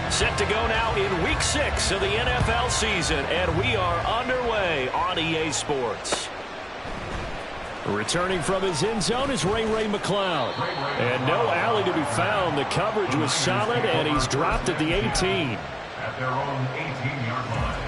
Set to go now in Week 6 of the NFL season, and we are underway on EA Sports. Returning from his end zone is Ray McCloud. And no alley to be found. The coverage was solid, and he's dropped at the 18. At their own 18-yard line.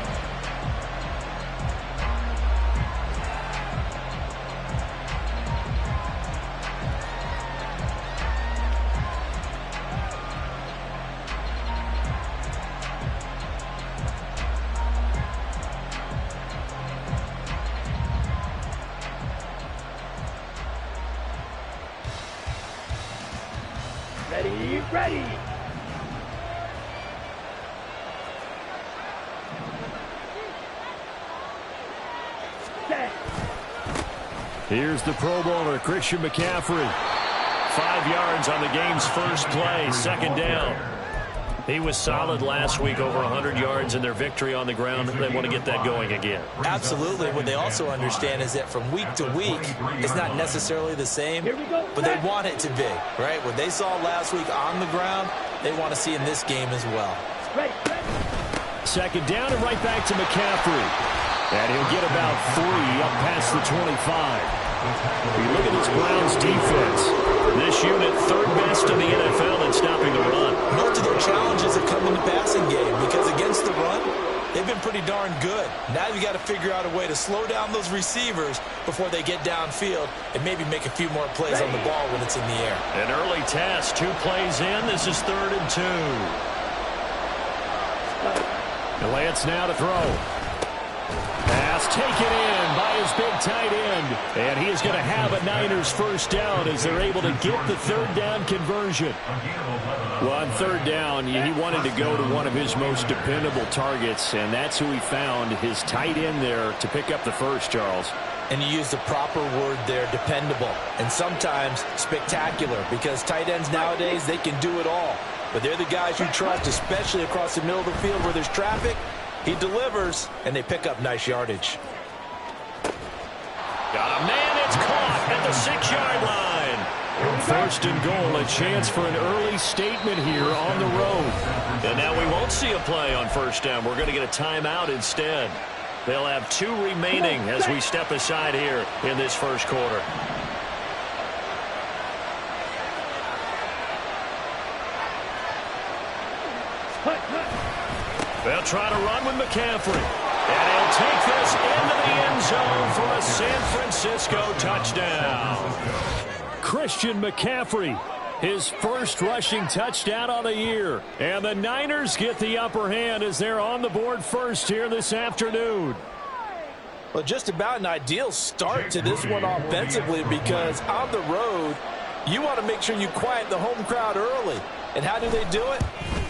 Ready. Set. Here's the Pro Bowler, Christian McCaffrey. 5 yards on the game's first play, second down. He was solid last week, over 100 yards in their victory on the ground. They want to get that going again. Absolutely. What they also understand is that from week to week, it's not necessarily the same, but they want it to be, right? What they saw last week on the ground, they want to see in this game as well. Second down and right back to McCaffrey. And he'll get about 3 up past the 25. You look at this Browns defense. This unit, third best in the NFL in stopping the run. Most of their challenges have come in the passing game because against the run, they've been pretty darn good. Now you've got to figure out a way to slow down those receivers before they get downfield and maybe make a few more plays on the ball when it's in the air. An early test, 2 plays in. This is 3rd and 2. Lance now to throw. Pass taken in by his big tight end. And he is going to have a Niners first down as they're able to get the 3rd down conversion. Well, on 3rd down, he wanted to go to one of his most dependable targets, and that's who he found, his tight end there, to pick up the first, Charles. And you used the proper word there, dependable, and sometimes spectacular, because tight ends nowadays, they can do it all. But they're the guys you trust, especially across the middle of the field where there's traffic. He delivers, and they pick up nice yardage. Got a man, it's caught at the 6-yard line. 1st and goal, a chance for an early statement here on the road. And now we won't see a play on 1st down. We're going to get a timeout instead. They'll have 2 remaining as we step aside here in this first quarter. They'll try to run with McCaffrey. And he'll take this into the end zone for a San Francisco touchdown. Christian McCaffrey, his first rushing touchdown on the year. And the Niners get the upper hand as they're on the board first here this afternoon. Well, just about an ideal start to this one offensively, because on the road, you want to make sure you quiet the home crowd early. And how do they do it?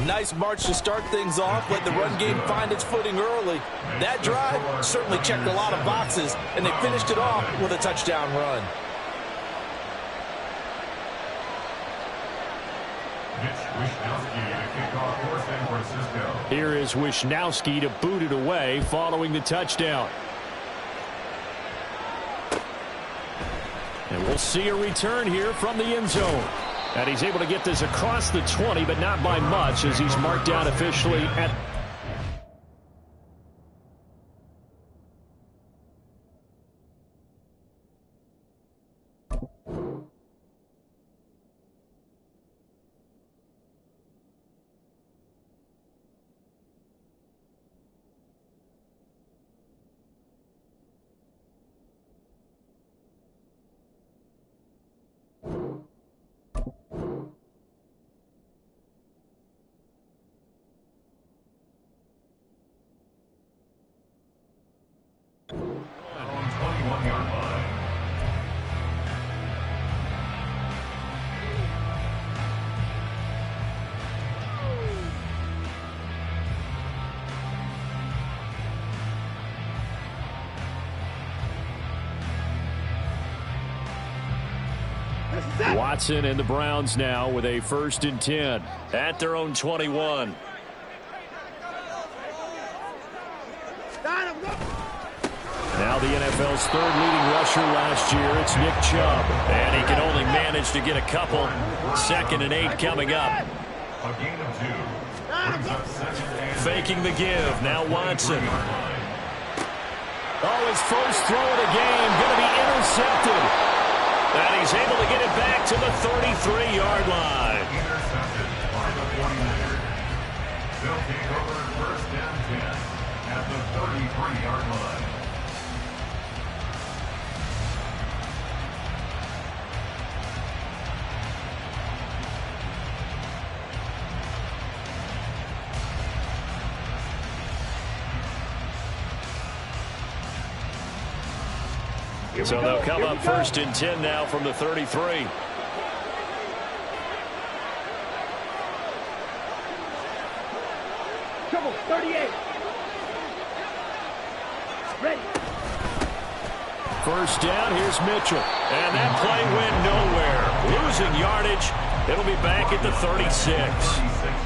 Nice march to start things off. Let the run game find its footing early. That drive certainly checked a lot of boxes, and they finished it off with a touchdown run. Here is Wishnowsky to boot it away following the touchdown. And we'll see a return here from the end zone. And he's able to get this across the 20, but not by much, as he's marked down officially at... Watson and the Browns now with a 1st and 10 at their own 21. Now the NFL's 3rd leading rusher last year, it's Nick Chubb. And he can only manage to get a couple. 2nd and 8 coming up. A gain of 2. Faking the give. Now Watson. Oh, his first throw of the game going to be intercepted. And he's able to get it back to the 33-yard line. Intercepted by the 49ers. They'll take over first and 10 at the 33-yard line. So they'll come up first and 10 now from the 33. Trouble, 38. Ready. First down, here's Mitchell. And that play went nowhere. Losing yardage. It'll be back at the 36.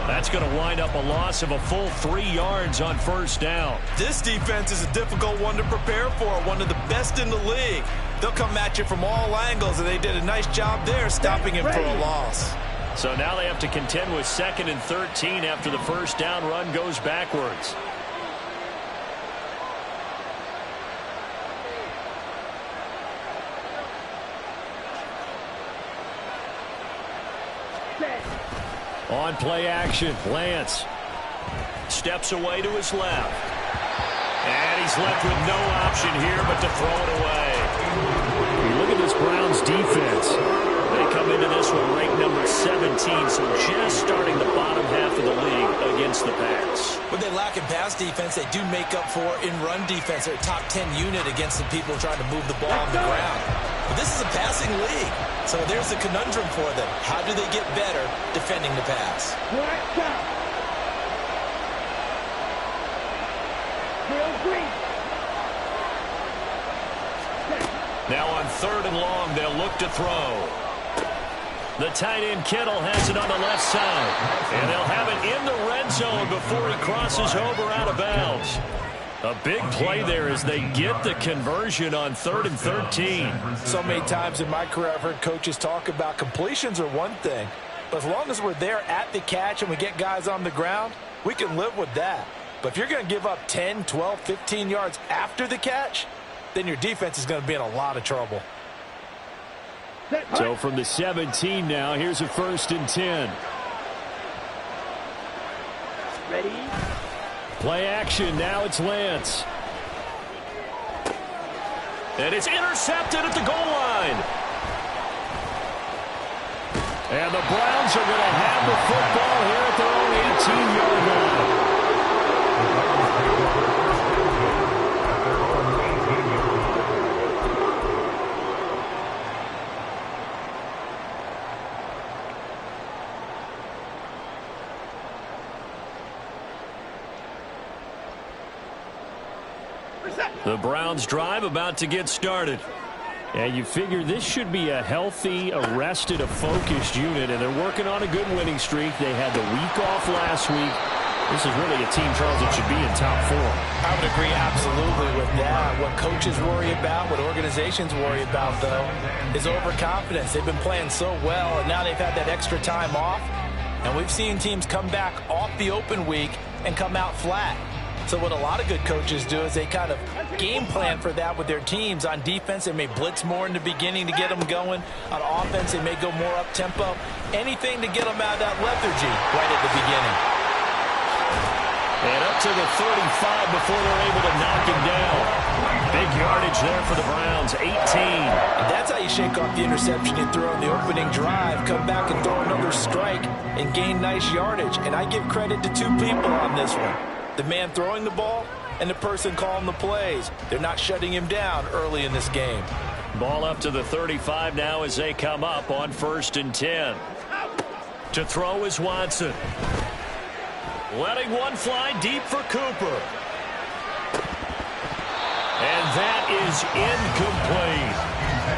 That's going to wind up a loss of a full 3 yards on first down. This defense is a difficult one to prepare for, one of the best in the league. They'll come at you from all angles, and they did a nice job there stopping him for a loss. So now they have to contend with 2nd and 13 after the first down run goes backwards. On play action, Lance steps away to his left. And he's left with no option here but to throw it away. Look at this Browns defense. They come into this one ranked number 17, so just starting the bottom half of the league against the pass. What they lack in pass defense, they do make up for in run defense. They're a top 10 unit against the people trying to move the ball on the ground. But this is a passing league, so there's a conundrum for them. How do they get better defending the pass? Now on 3rd and long, they'll look to throw. The tight end Kittle has it on the left side. And they'll have it in the red zone before he crosses over out of bounds. A big play there as they get the conversion on 3rd and 13. So many times in my career I've heard coaches talk about completions are one thing, but as long as we're there at the catch and we get guys on the ground, we can live with that. But if you're going to give up 10, 12, 15 yards after the catch, then your defense is going to be in a lot of trouble. So from the 17 now, here's a 1st and 10. Ready. Play action, now it's Lance. And it's intercepted at the goal line. And the Browns are going to have the football here at their own 18-yard line. The Browns drive about to get started. And you figure this should be a healthy, arrested, a focused unit, and they're working on a good winning streak. They had the week off last week. This is really a team, Charles, that should be in top form. I would agree absolutely with that. What coaches worry about, what organizations worry about, though, is overconfidence. They've been playing so well, and now they've had that extra time off. And we've seen teams come back off the open week and come out flat. So what a lot of good coaches do is they kind of game plan for that with their teams. On defense, they may blitz more in the beginning to get them going. On offense, they may go more up-tempo. Anything to get them out of that lethargy right at the beginning. And up to the 35 before they're able to knock him down. Big yardage there for the Browns, 18. And that's how you shake off the interception you throw in the opening drive, come back and throw another strike and gain nice yardage. And I give credit to two people on this one. The man throwing the ball and the person calling the plays. They're not shutting him down early in this game. Ball up to the 35 now as they come up on 1st and 10. To throw is Watson. Letting one fly deep for Cooper. And that is incomplete.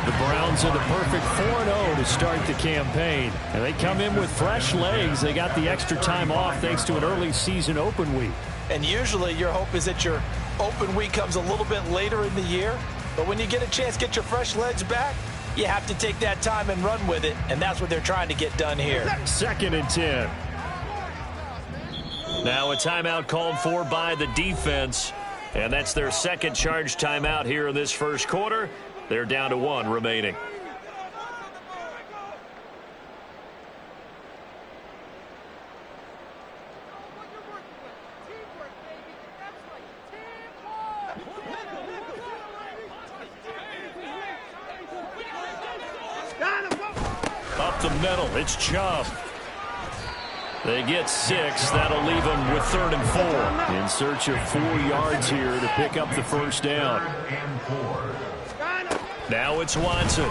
The Browns are the perfect 4-0 to start the campaign. And they come in with fresh legs. They got the extra time off thanks to an early season open week. And usually your hope is that your open week comes a little bit later in the year. But when you get a chance to get your fresh legs back, you have to take that time and run with it. And that's what they're trying to get done here. 2nd and 10. Now a timeout called for by the defense, and that's their second charge timeout here in this first quarter. They're down to 1 remaining. Up the middle, it's Chubb. They get 6. That'll leave them with 3rd and 4. In search of 4 yards here to pick up the first down. Now it's Watson.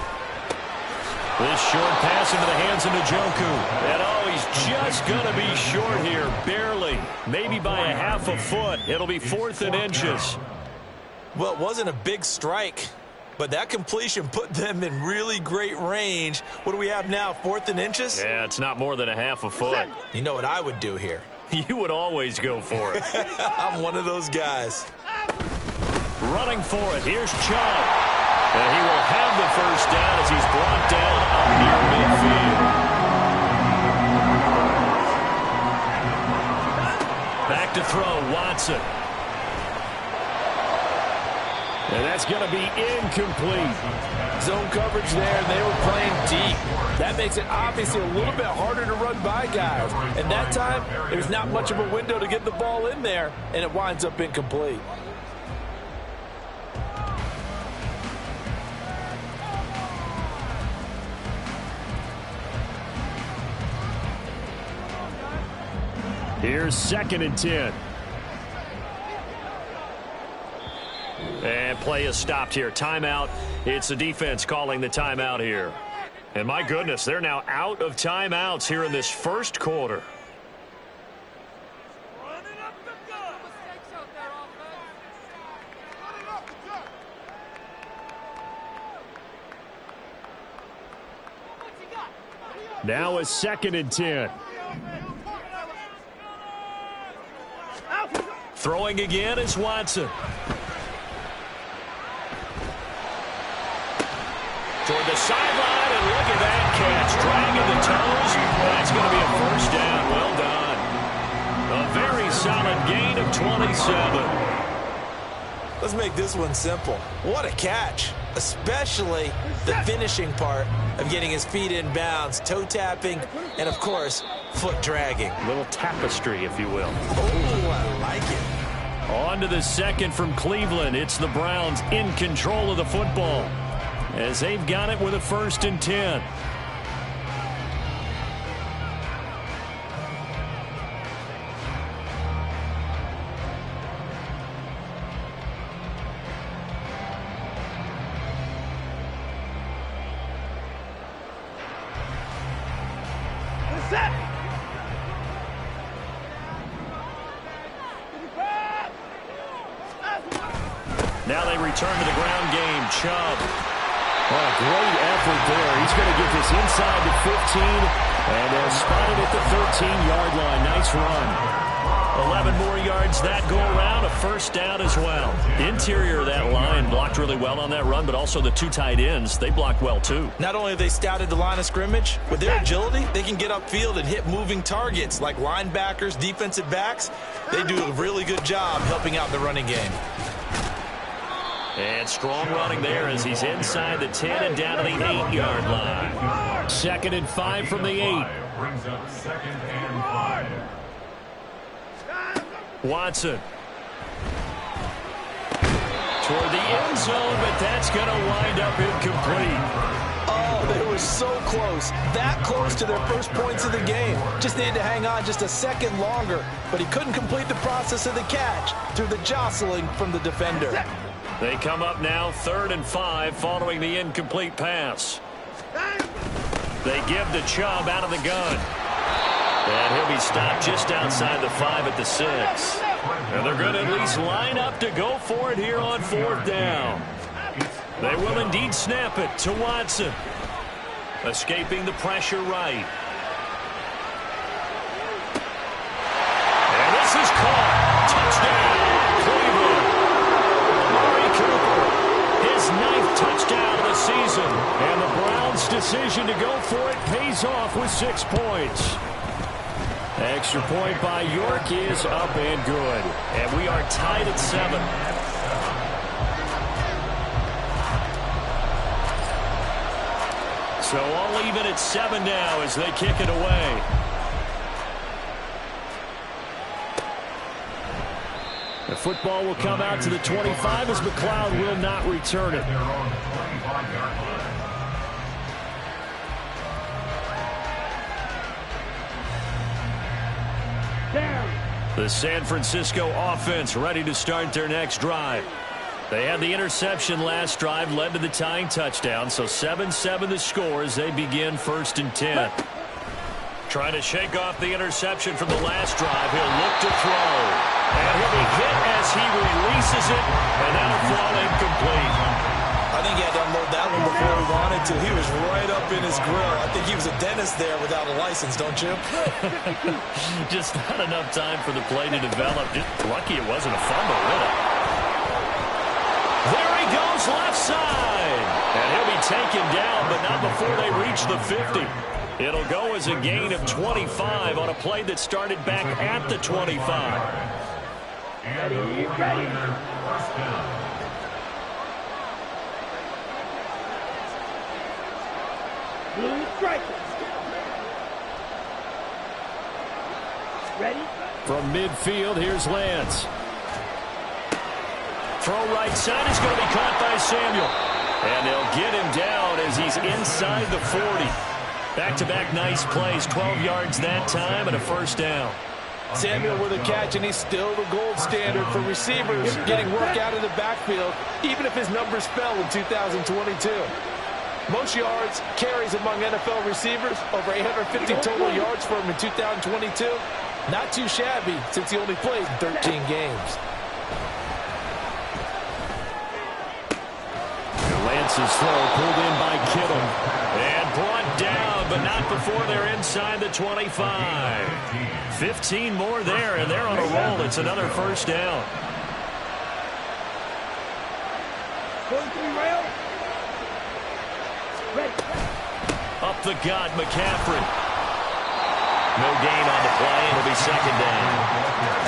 This short pass into the hands of Njoku. And he's just going to be short here, barely. Maybe by a half a foot. It'll be 4th and inches. Well, it wasn't a big strike, but that completion put them in really great range. What do we have now, 4th and inches? Yeah, it's not more than a half a foot. You know what I would do here? You would always go for it. I'm one of those guys. Running for it. Here's Chubb. And he will have the first down as he's brought down near midfield. Back to throw, Watson. And that's going to be incomplete. Zone coverage there, and they were playing deep. That makes it obviously a little bit harder to run by guys. And that time, there's not much of a window to get the ball in there, and it winds up incomplete. Here's 2nd and 10. And play is stopped here. Timeout. It's the defense calling the timeout here. And my goodness, they're now out of timeouts here in this first quarter. Now it's 2nd and 10. Throwing again is Watson. Toward the sideline, and look at that catch. Dragging the toes. That's going to be a first down. Well done. A very solid gain of 27. Let's make this one simple. What a catch, especially the finishing part of getting his feet in bounds, toe tapping, and, of course, foot dragging. A little tapestry, if you will. Oh, I like it. On to the second from Cleveland. It's the Browns in control of the football as they've got it with a 1st and 10. Now they return to the ground game. Chubb. Oh, a great effort there. He's going to get this inside the 15, and they'll spot it at the 13-yard line. Nice run. 11 more yards that go around, a first down as well. The interior of that line blocked really well on that run, but also the 2 tight ends, they blocked well too. Not only have they scouted the line of scrimmage, with their agility, they can get upfield and hit moving targets like linebackers, defensive backs. They do a really good job helping out the running game. And strong running there as he's inside the 10 and down to the 8-yard line. 2nd and 5 from the 8. Brings up 2nd and 5. Watson. Toward the end zone, but that's going to wind up incomplete. Oh, they were so close. That close to their first points of the game. Just needed to hang on just a second longer, but he couldn't complete the process of the catch through the jostling from the defender. They come up now 3rd and 5 following the incomplete pass. They give to Chubb out of the gun. And he'll be stopped just outside the 5 at the 6. And they're going to at least line up to go for it here on 4th down. They will indeed snap it to Watson. Escaping the pressure right. And this is caught. Touchdown, Cleveland. Amari Cooper, his 9th touchdown of the season. And the Browns' decision to go for it pays off with 6 points. Extra point by York is up and good. And we are tied at 7. So all even at 7 now as they kick it away. The football will come out to the 25 as McLeod will not return it. The San Francisco offense ready to start their next drive. They had the interception last drive, led to the tying touchdown, so 7-7 the score as they begin 1st and 10. Trying to shake off the interception from the last drive. He'll look to throw. And he'll be hit as he releases it, and that'll fall incomplete. I think he had to unload that one before he wanted to. He was right up in his grill. I think he was a dentist there without a license, don't you? Just not enough time for the play to develop. Just lucky it wasn't a fumble, really. There he goes, left side. And he'll be taken down, but not before they reach the 50. It'll go as a gain of 25 on a play that started back at the 25. Ready, ready. Blue strikers. Ready? From midfield, here's Lance. Throw right side is going to be caught by Samuel. And they'll get him down as he's inside the 40. Back-to-back nice plays, 12 yards that time and a 1st down. Samuel with a catch, and he's still the gold standard for receivers getting work out of the backfield, even if his numbers fell in 2022. Most yards, carries among NFL receivers, over 850 total yards for him in 2022. Not too shabby since he only played 13 games. Lance's throw pulled in by Kittle. And brought down, but not before they're inside the 25. 15 more there, and they're on a roll. It's another 1st down. Going to the rail. Ready. Up the gut, McCaffrey. No gain on the play. It'll be 2nd down.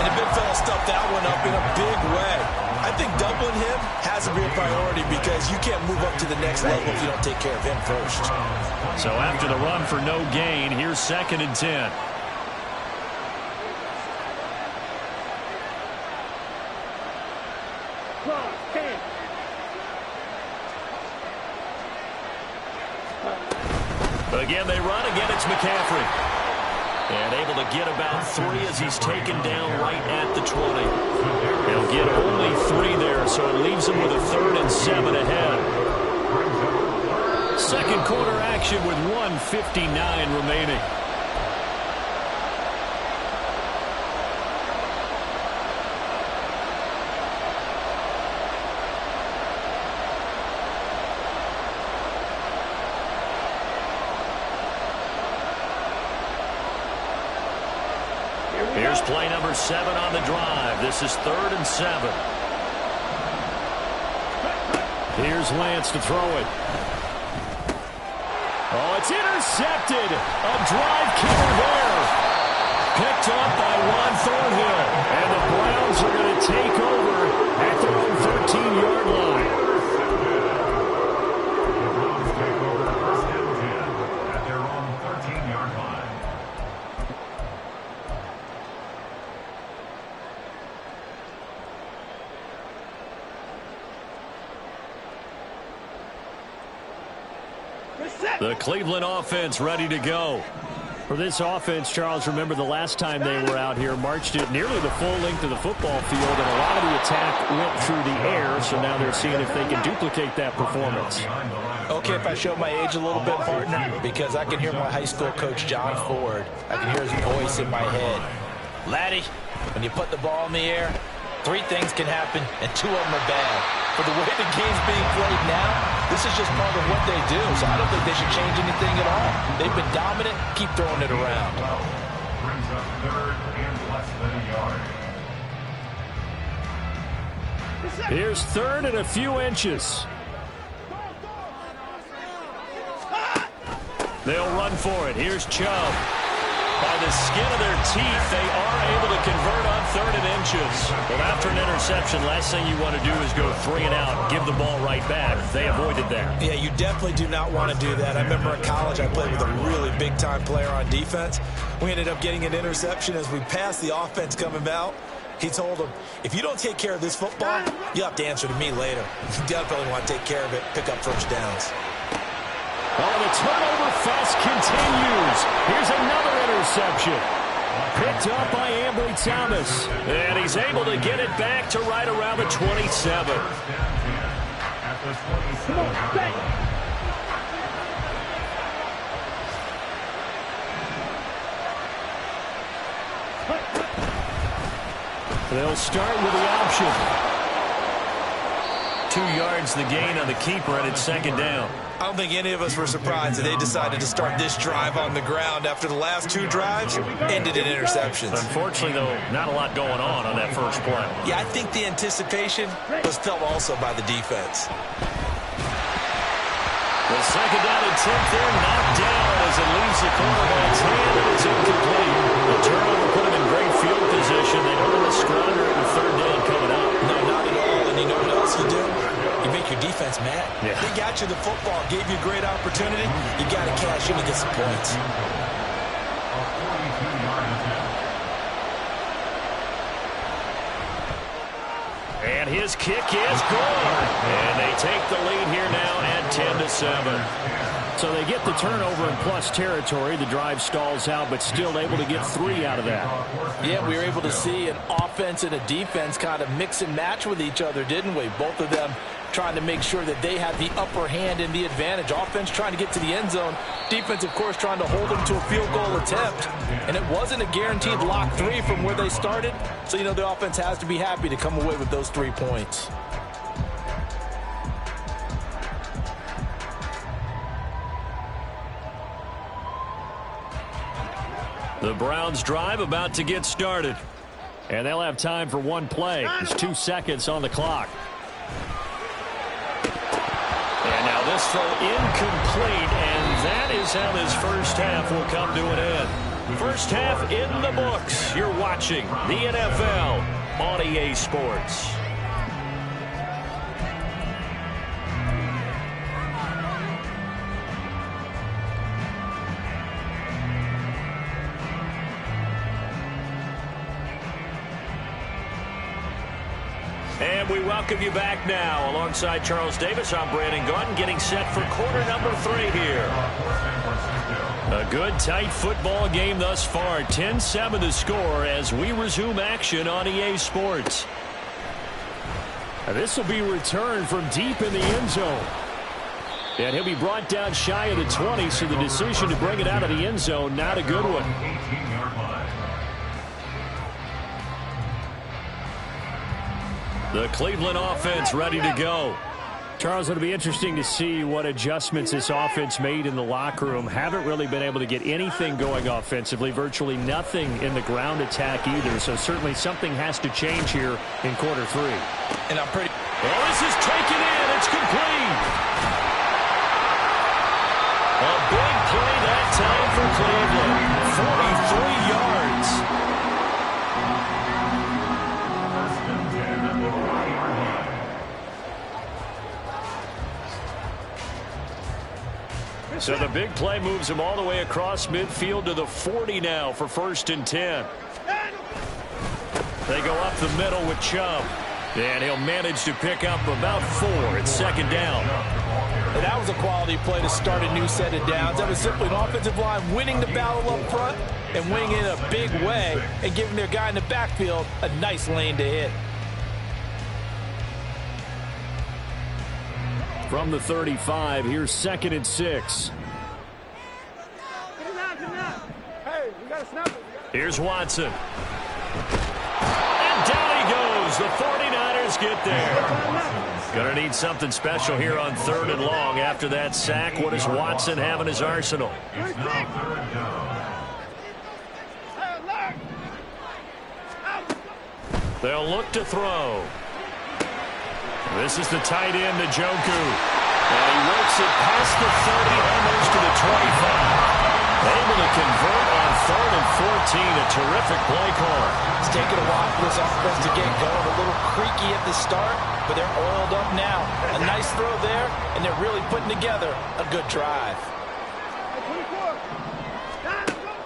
And the big fella stuffed that one up in a big way. I think doubling him has to be a priority because you can't move up to the next level if you don't take care of him first. So after the run for no gain, here's 2nd and 10. Cross, 10. Again, they run. Again, it's McCaffrey. And able to get about 3 as he's taken down right at the 20. He'll get only 3 there, so it leaves him with a 3rd and 7 ahead. 2nd quarter action with 1:59 remaining. Here's play number 7 on the drive. This is 3rd and 7. Here's Lance to throw it. Oh, it's intercepted. A drive killer there. Picked up by Juan Thornhill. And the Browns are going to take over at their own 13-yard line. The Cleveland offense ready to go. For this offense, Charles, remember the last time they were out here, marched it nearly the full length of the football field, and a lot of the attack went through the air, so now they're seeing if they can duplicate that performance. Okay, if I show my age a little bit, partner, because I can hear my high school coach, John Ford. I can hear his voice in my head. Laddie, when you put the ball in the air, 3 things can happen, and 2 of them are bad. For the way the game's being played now, this is just part of what they do, so I don't think they should change anything at all. They've been dominant. Keep throwing it around. Brings up 3rd and less than a yard. Here's 3rd and a few inches. They'll run for it. Here's Chubb. By the skin of their teeth, they are able to convert on 3rd and inches. Well, after an interception, last thing you want to do is go 3 and out, give the ball right back. They avoided that. Yeah, you definitely do not want to do that. I remember in college I played with a really big-time player on defense. We ended up getting an interception as we passed the offense coming out. He told him, if you don't take care of this football, you'll have to answer to me later. You definitely want to take care of it, pick up first downs. Oh, the turnover fest continues. Here's another interception. Picked up by Ambry Thomas. And he's able to get it back to right around the 27. Come on, stay. They'll start with the option. 2 yards the gain on the keeper, and it's 2nd down. I don't think any of us were surprised that they decided to start this drive on the ground after the last 2 drives ended in interceptions. Unfortunately, though, not a lot going on that first play. Yeah, I think the anticipation was felt also by the defense. The 2nd down and 10th there, knocked down as it leaves the quarterback's hand and is incomplete. The turnover put him in great field position. They don't want to squander it with 3rd down coming up. No, not at all. And you know what else you do? You make your defense mad. Yeah. They got you the football, gave you a great opportunity. You got to cash in and get some points. And his kick is good. And they take the lead here now at 10-7. So they get the turnover in plus territory. The drive stalls out, but still able to get 3 out of that. Yeah, we were able to see an offense and a defense kind of mix and match with each other, didn't we? Both of them trying to make sure that they had the upper hand and the advantage. Offense trying to get to the end zone. Defense, of course, trying to hold them to a field goal attempt. And it wasn't a guaranteed lock 3 from where they started. So, you know, the offense has to be happy to come away with those 3 points. The Browns drive about to get started. And they'll have time for 1 play. There's 2 seconds on the clock. And now this throw incomplete, and that is how this first half will come to an end. First half in the books. You're watching the NFL on EA Sports. And we welcome you back now. Alongside Charles Davis, I'm Brandon Gaudin, getting set for quarter number 3 here. A good, tight football game thus far. 10-7 the score as we resume action on EA Sports. And this will be returned from deep in the end zone. And he'll be brought down shy of the 20, so the decision to bring it out of the end zone, not a good one. The Cleveland offense ready to go. Charles, it'll be interesting to see what adjustments this offense made in the locker room. Haven't really been able to get anything going offensively, virtually nothing in the ground attack either. So certainly something has to change here in quarter 3. And I'm pretty... Well, this is taken in. It's complete. A big play that time for Cleveland. 43 yards. So the big play moves him all the way across midfield to the 40 now for 1st and 10. They go up the middle with Chubb. And he'll manage to pick up about 4. It's 2nd down. And that was a quality play to start a new set of downs. That was simply an offensive line winning the battle up front and winning in a big way and giving their guy in the backfield a nice lane to hit. From the 35, here's 2nd and 6. Hey, we got to snap it. Here's Watson. And down he goes. The 49ers get there. Going to need something special here on 3rd and long. After that sack, what does Watson have in his arsenal? They'll look to throw. This is the tight end, Njoku. And he works it past the 30, almost to the 25. Able to convert on 3rd and 14. A terrific play call. It's taken a while for this offense to get going. A little creaky at the start, but they're oiled up now. A nice throw there, and they're really putting together a good drive.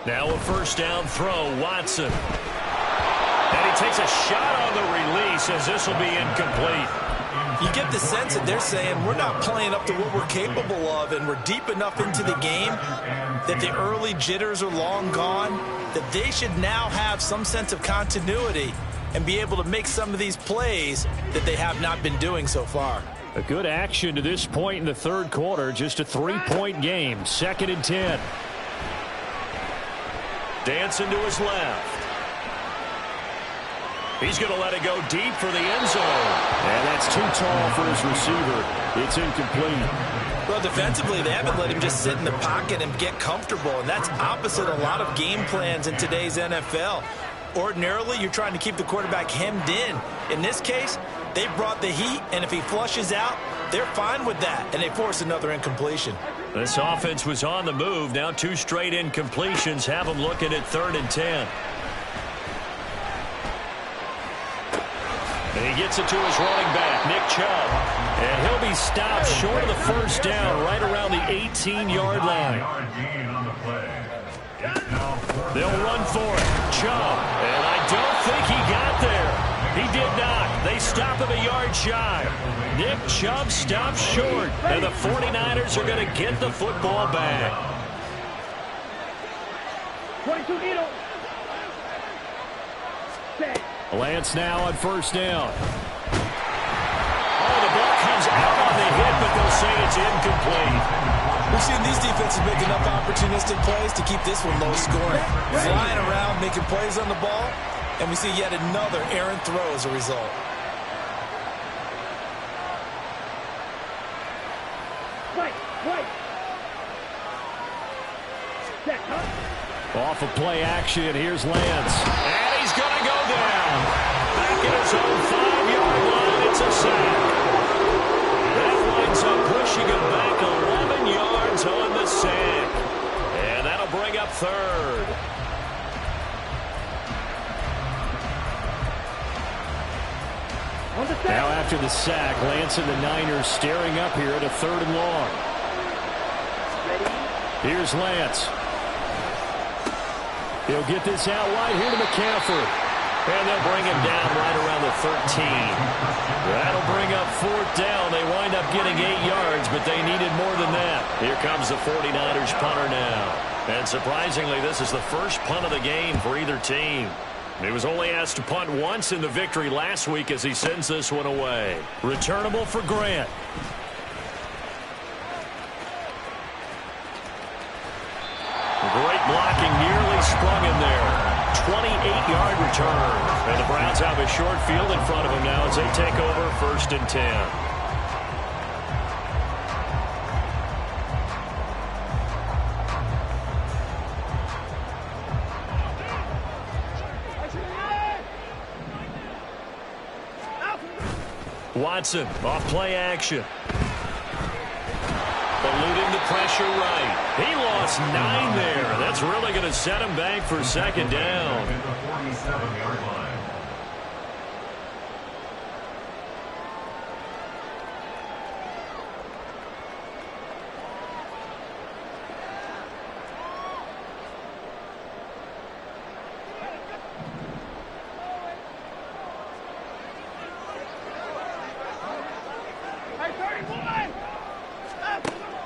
Now a first down throw, Watson. And he takes a shot on the release as this will be incomplete. You get the sense that they're saying we're not playing up to what we're capable of, and we're deep enough into the game that the early jitters are long gone, that they should now have some sense of continuity and be able to make some of these plays that they have not been doing so far. A good action to this point in the third quarter. Just a 3-point game. 2nd and 10. Dancing to his left. He's going to let it go deep for the end zone. And that's too tall for his receiver. It's incomplete. Well, defensively, they haven't let him just sit in the pocket and get comfortable, and that's opposite a lot of game plans in today's NFL. Ordinarily, you're trying to keep the quarterback hemmed in. In this case, they brought the heat, and if he flushes out, they're fine with that, and they force another incompletion. This offense was on the move. Now 2 straight incompletions have them looking at 3rd and 10. And he gets it to his running back, Nick Chubb. And he'll be stopped short of the first down right around the 18-yard line. They'll run for it. Chubb. And I don't think he got there. He did not. They stop him a yard shy. Nick Chubb stops short. And the 49ers are going to get the football back. 22 needle. Lance now on first down. Oh, the ball comes out on the hit, but they'll say it's incomplete. We've seen these defenses make enough opportunistic plays to keep this one low scoring. Flying around, making plays on the ball, and we see yet another errant throw as a result. Off of play action, here's Lance. And he's going to go down. Back at his own 5-yard line, it's a sack. That winds up pushing him back 11 yards on the sack. And that'll bring up 3rd. Now after the sack, Lance and the Niners staring up here at a 3rd and long. Here's Lance. He'll get this out wide here to McCaffrey. And they'll bring him down right around the 13. That'll bring up 4th down. They wind up getting 8 yards, but they needed more than that. Here comes the 49ers punter now. And surprisingly, this is the first punt of the game for either team. He was only asked to punt once in the victory last week as he sends this one away. Returnable for Grant. Great blocking, nearly sprung him there. 28-yard return. And the Browns have a short field in front of them now as they take over 1st and 10. Watson off play action. Eluding the pressure right. He lost 9 there. That's really going to set him back for 2nd down.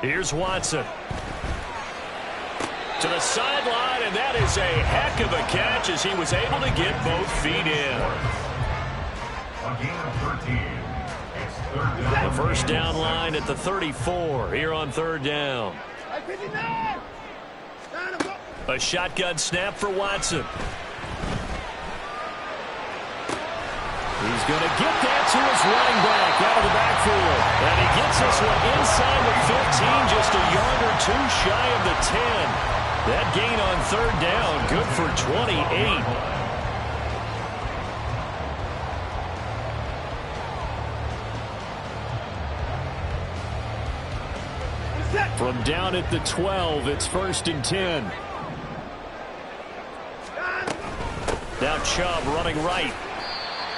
Here's Watson. To the sideline, and that is a heck of a catch as he was able to get both feet in. The first down line at the 34 here on 3rd down. A shotgun snap for Watson. He's going to get that to his running back out of the backfield. And he gets this one inside the 15, just a yard or 2 shy of the 10. That gain on 3rd down, good for 28. From down at the 12, it's 1st and 10. Now Chubb running right.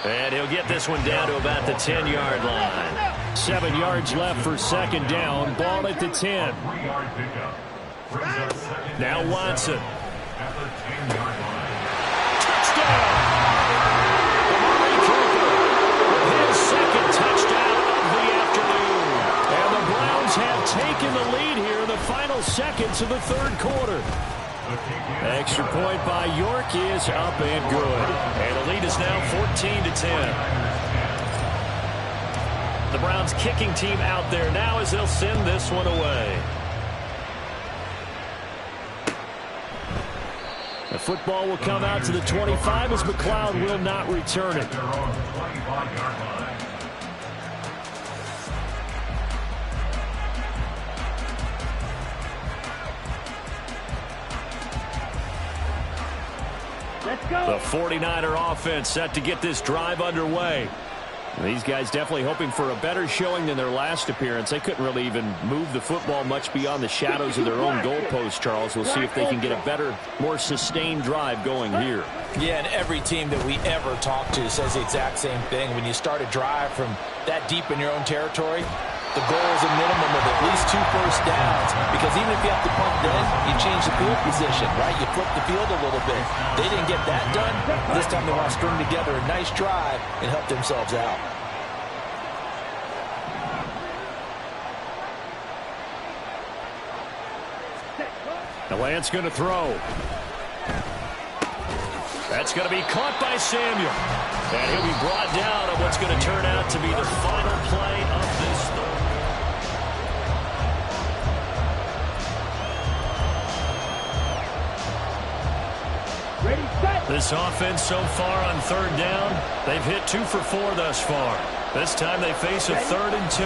And he'll get this one down to about the 10-yard line. 7 yards left for second down. Ball at the 10. Now Watson. Touchdown! Amari Cooper with his second touchdown of the afternoon. And the Browns have taken the lead here in the final seconds of the third quarter. Extra point by York is up and good. And the lead is now 14-10. The Browns kicking team out there now as they'll send this one away. The football will come out to the 25 as McLeod will not return it. The 49er offense set to get this drive underway. These guys definitely hoping for a better showing than their last appearance. They couldn't really even move the football much beyond the shadows of their own goalpost, Charles. We'll see if they can get a better, more sustained drive going here. Yeah, and every team that we ever talk to says the exact same thing. When you start a drive from that deep in your own territory, the goal is a minimum of at least 2 first downs, because even if you have to punt then, you change the field position, right? You flip the field a little bit. They didn't get that done. This time they want to string together a nice drive and help themselves out. The Lance going to throw. That's going to be caught by Samuel. And he'll be brought down on what's going to turn out to be the final play of this third. This offense so far on third down, they've hit 2 for 4 thus far. This time they face a 3rd and 2.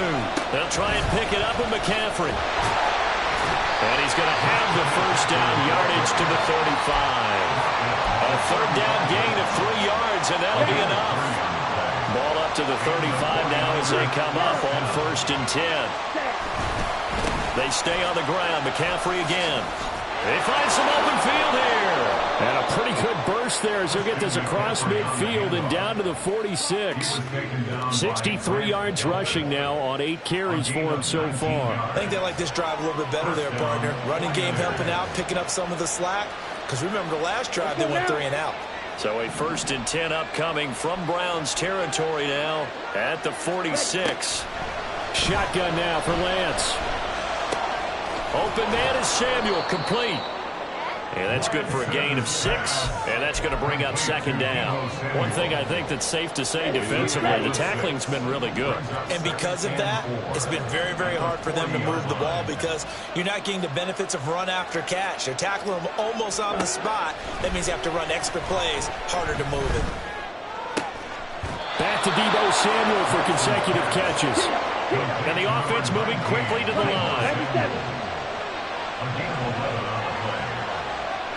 They'll try and pick it up with McCaffrey. And he's going to have the first down yardage to the 35. A third down gain of 3 yards, and that'll be enough. Ball up to the 35 now as they come up on 1st and 10. They stay on the ground. McCaffrey again. They find some open field here. And a pretty good burst there as they'll get this across midfield and down to the 46. 63 yards rushing now on 8 carries for him so far. I think they like this drive a little bit better there, partner. Running game helping out, picking up some of the slack. Because remember the last drive, they went 3 and out. So a 1st and 10 upcoming from Browns territory now at the 46. Shotgun now for Lance. Open man is Samuel, complete. And that's good for a gain of 6, and that's going to bring up 2nd down. One thing I think that's safe to say defensively, the tackling's been really good. And because of that, it's been very, very hard for them to move the ball because you're not getting the benefits of run after catch. They're tackling them almost on the spot. That means you have to run extra plays, harder to move it. Back to Deebo Samuel for consecutive catches. And the offense moving quickly to the line.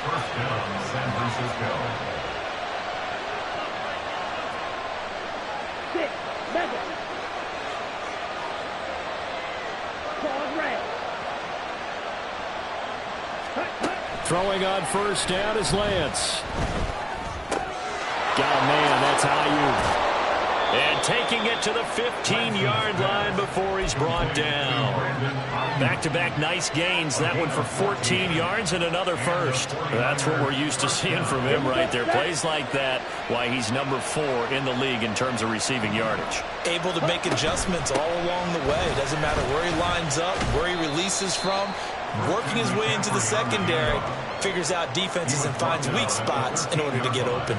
First down, San Francisco. 6, Mega. Ball red. Throwing on 1st down is Lance. Got a man, that's Ayuk. And taking it to the 15-yard line before he's brought down. Back-to-back nice gains. That one for 14 yards and another first. That's what we're used to seeing from him right there. Plays like that, why he's number 4 in the league in terms of receiving yardage. Able to make adjustments all along the way. Doesn't matter where he lines up, where he releases from. Working his way into the secondary. Figures out defenses and finds weak spots in order to get open.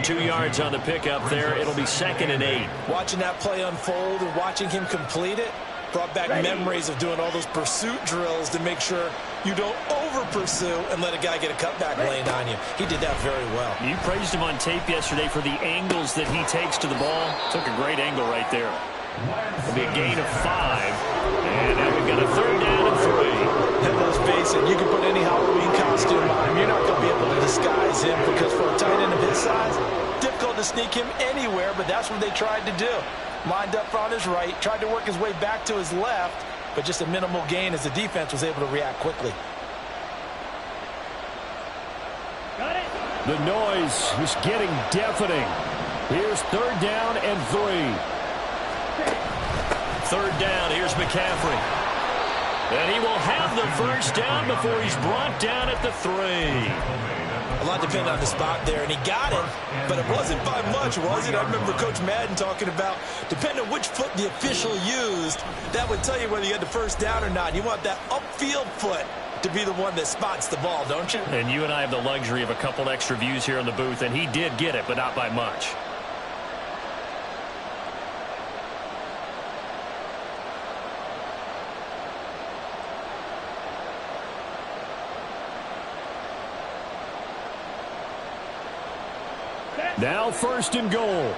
2 yards on the pickup there. It'll be 2nd and 8. Watching that play unfold and watching him complete it brought back memories of doing all those pursuit drills to make sure you don't over-pursue and let a guy get a cutback lane on you. He did that very well. You praised him on tape yesterday for the angles that he takes to the ball. Took a great angle right there. It'll be a gain of 5. And now we've got a 3rd down and 3. And let's face it, you can put any Halloween costume on him. You're not going to be able to disguise him because for a tight end of his size, difficult to sneak him anywhere, but that's what they tried to do. Lined up on his right, tried to work his way back to his left, but just a minimal gain as the defense was able to react quickly. The noise is getting deafening. Here's third down and 3. Third down, here's McCaffrey. And he will have the first down before he's brought down at the 3. A lot depended on the spot there, and he got it, but it wasn't by much, was it? I remember Coach Madden talking about, depending on which foot the official used, that would tell you whether you had the first down or not. You want that upfield foot to be the one that spots the ball, don't you? And you and I have the luxury of a couple extra views here in the booth, and he did get it, but not by much. Now first and goal.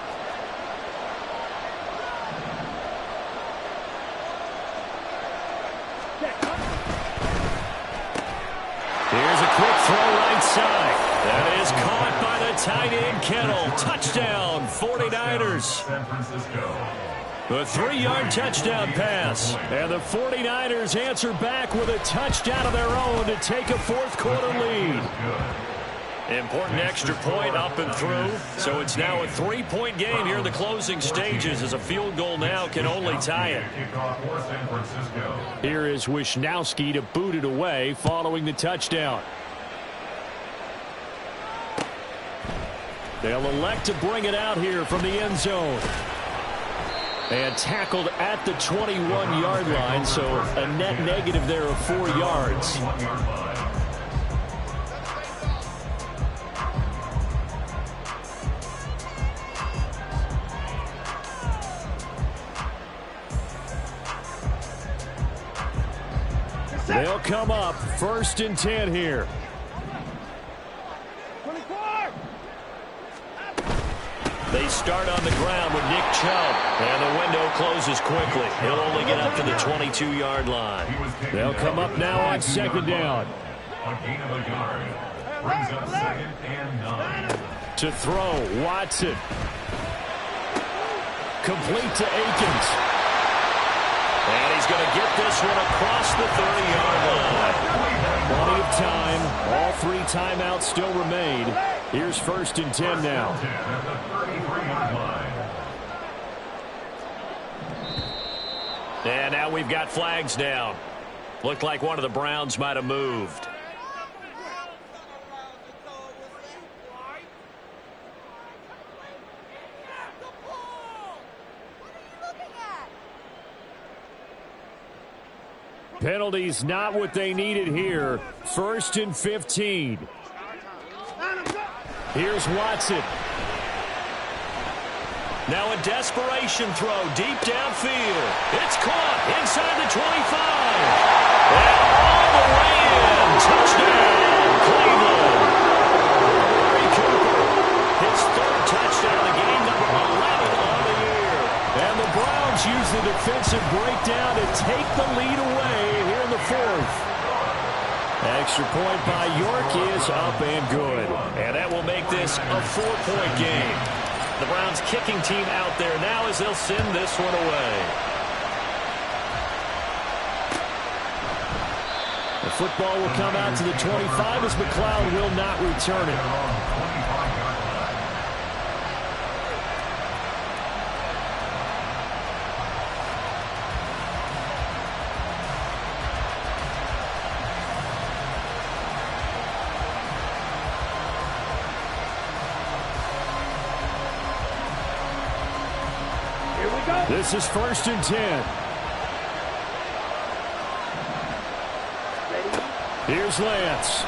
Here's a quick throw right side. That is caught by the tight end, Kittle. Touchdown, 49ers. San Francisco. A 3-yard touchdown pass. And the 49ers answer back with a touchdown of their own to take a fourth-quarter lead. Important extra point up and through. So it's now a 3-point game here in the closing stages as a field goal now can only tie it. Here is Wisnowski to boot it away following the touchdown. They'll elect to bring it out here from the end zone. And tackled at the 21-yard line, so a net negative there of 4 yards. They'll come up first and 10 here. 24. They start on the ground with Nick Chubb. And the window closes quickly. He'll only get up to the 22-yard line. They'll come up now on second down. A gain of a yard. Brings up second and 9. To throw, Watson. Complete to Akins. And he's going to get this one across the 30-yard line. Plenty of time. All 3 timeouts still remain. Here's first and 10 now. At the 33-yard line. And now we've got flags down. Looked like one of the Browns might have moved. Penalties not what they needed here. First and 15. Here's Watson. Now a desperation throw deep downfield. It's caught inside the 25. And all the way in. Touchdown, Cleveland. Murray Cooper, his 3rd touchdown of the game, number 11 on the year. And the Browns use the defensive breakdown to take the lead away here in the 4th. Extra point by York is up and good. And that will make this a 4-point game. The Browns kicking team out there now as they'll send this one away. The football will come out to the 25 as McLeod will not return it. This is first and 10. Here's Lance.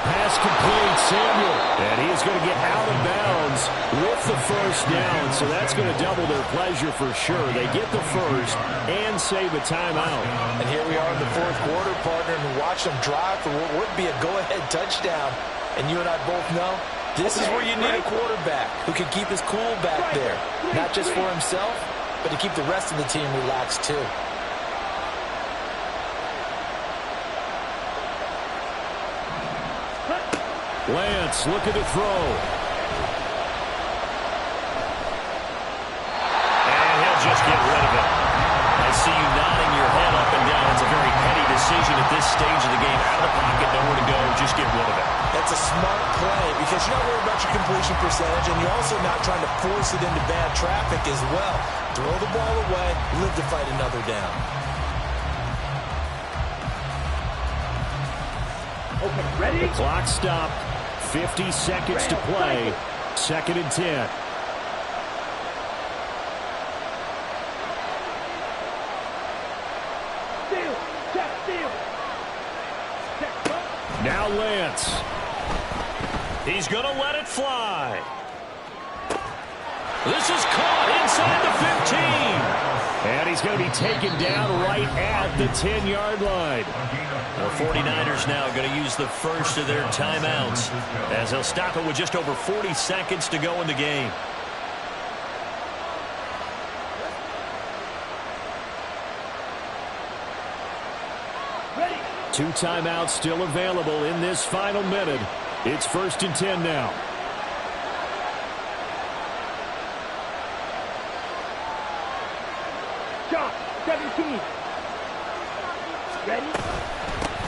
Pass complete, Samuel. And he is going to get out of bounds with the first down. So that's going to double their pleasure for sure. They get the first and save a timeout. And here we are in the 4th quarter, partner, and watch them drive for what would be a go-ahead touchdown. And you and I both know this is where you need a quarterback who can keep his cool back there. Not just for himself, but to keep the rest of the team relaxed too. Lance looking to throw. And he'll just get rid of it. I see you nodding your head up and down. It's a very petty decision at this stage of the game. Out of the pocket, nowhere to go, just get rid of it. That's a smart play because you're not worried about your completion percentage, and you're also not trying to force it into bad traffic as well. Throw the ball away, live to fight another down. Okay, ready? The clock stopped. 50 seconds to play. 2nd and 10. Steal. Check, steal. Check, go. Now Lance. He's going to let it fly. This is caught inside the 15. And he's going to be taken down right at the 10-yard line. The 49ers now going to use the first of their timeouts as they'll stop it with just over 40 seconds to go in the game. Ready. 2 timeouts still available in this final minute. It's 1st and 10 now. Shot. 17. Ready?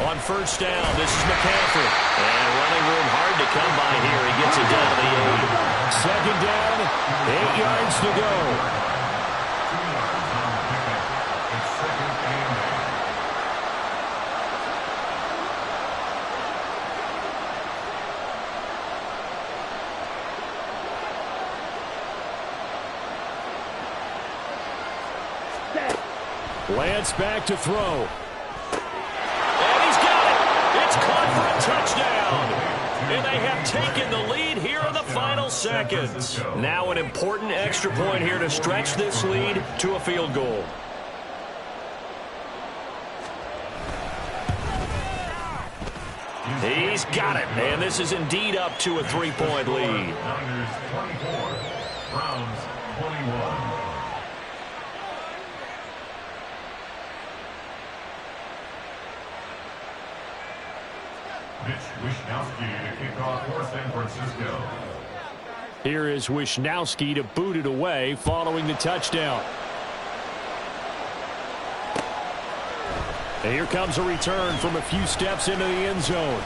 On 1st down, this is McCaffrey. And running room hard to come by here. He gets it down to the 8. 2nd down, 8 yards to go. 2 yards on the pickup. It's 2nd and 8. Set. Lance back to throw. And he's got it. It's caught for a touchdown. And they have taken the lead here in the final seconds. Now an important extra point here to stretch this lead to a field goal. He's got it. And this is indeed up to a 3-point lead. Niners 24. Browns 21. Mitch Wishnowsky to kick off for San Francisco. Here is Wishnowsky to boot it away following the touchdown. And here comes a return from a few steps into the end zone.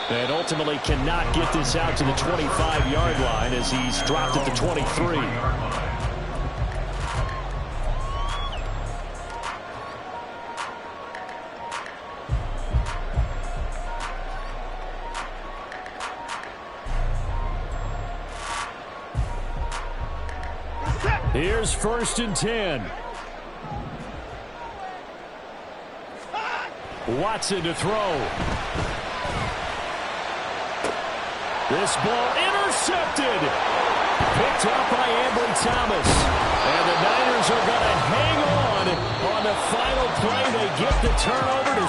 And ultimately cannot get this out to the 25-yard line as he's dropped at the 23. Here's 1st and 10. Watson to throw. This ball intercepted. Picked up by Ambry Thomas. And the Niners are going to hang on the final play. They get the turnover to